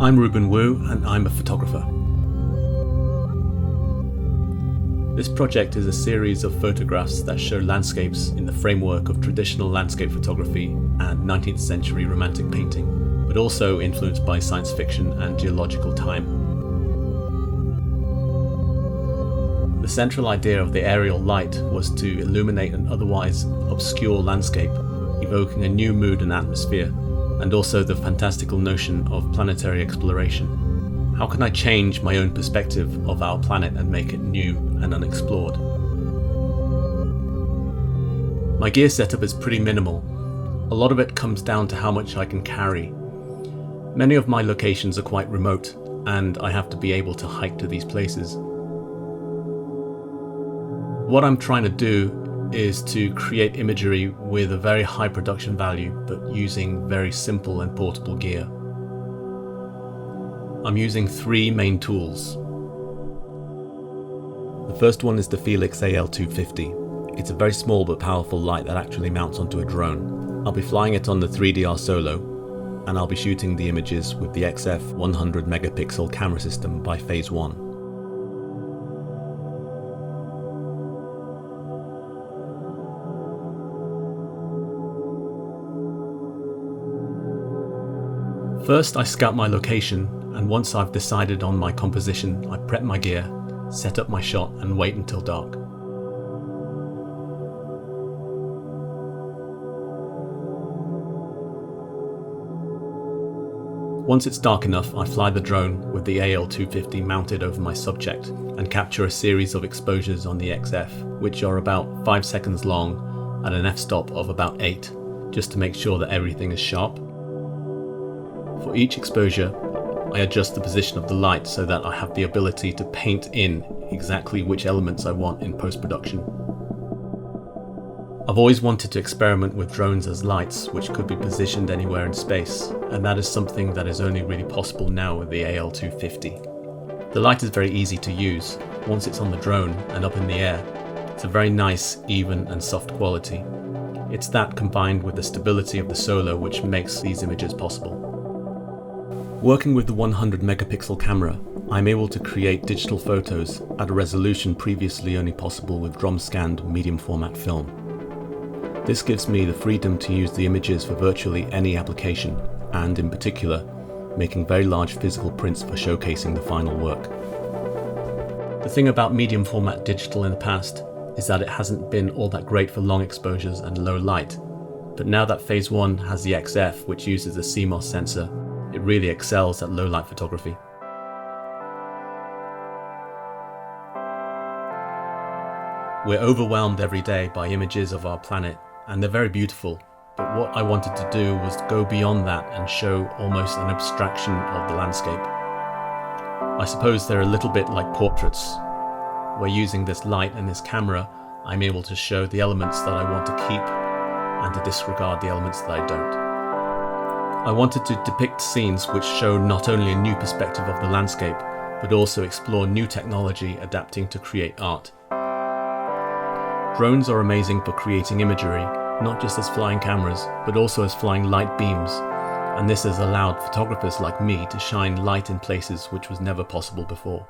I'm Reuben Wu and I'm a photographer. This project is a series of photographs that show landscapes in the framework of traditional landscape photography and 19th century romantic painting, but also influenced by science fiction and geological time. The central idea of the aerial light was to illuminate an otherwise obscure landscape, evoking a new mood and atmosphere, and also the fantastical notion of planetary exploration. How can I change my own perspective of our planet and make it new and unexplored? My gear setup is pretty minimal. A lot of it comes down to how much I can carry. Many of my locations are quite remote, and I have to be able to hike to these places. What I'm trying to do is to create imagery with a very high production value, but using very simple and portable gear. I'm using three main tools. The first one is the Fiilex AL250. It's a very small but powerful light that actually mounts onto a drone. I'll be flying it on the 3DR Solo, and I'll be shooting the images with the XF 100 megapixel camera system by Phase 1. First, I scout my location, and once I've decided on my composition, I prep my gear, set up my shot, and wait until dark. Once it's dark enough, I fly the drone with the AL250 mounted over my subject and capture a series of exposures on the XF, which are about 5 seconds long at an f-stop of about 8, just to make sure that everything is sharp. For each exposure, I adjust the position of the light so that I have the ability to paint in exactly which elements I want in post-production. I've always wanted to experiment with drones as lights which could be positioned anywhere in space, and that is something that is only really possible now with the AL250. The light is very easy to use. Once it's on the drone and up in the air, it's a very nice, even and soft quality. It's that combined with the stability of the Solo which makes these images possible. Working with the 100 megapixel camera, I'm able to create digital photos at a resolution previously only possible with drum-scanned medium format film. This gives me the freedom to use the images for virtually any application, and in particular, making very large physical prints for showcasing the final work. The thing about medium format digital in the past is that it hasn't been all that great for long exposures and low light, but now that Phase 1 has the XF, which uses a CMOS sensor, it really excels at low-light photography. We're overwhelmed every day by images of our planet, and they're very beautiful, but what I wanted to do was go beyond that and show almost an abstraction of the landscape. I suppose they're a little bit like portraits, where using this light and this camera, I'm able to show the elements that I want to keep and to disregard the elements that I don't. I wanted to depict scenes which show not only a new perspective of the landscape, but also explore new technology adapting to create art. Drones are amazing for creating imagery, not just as flying cameras, but also as flying light beams, and this has allowed photographers like me to shine light in places which was never possible before.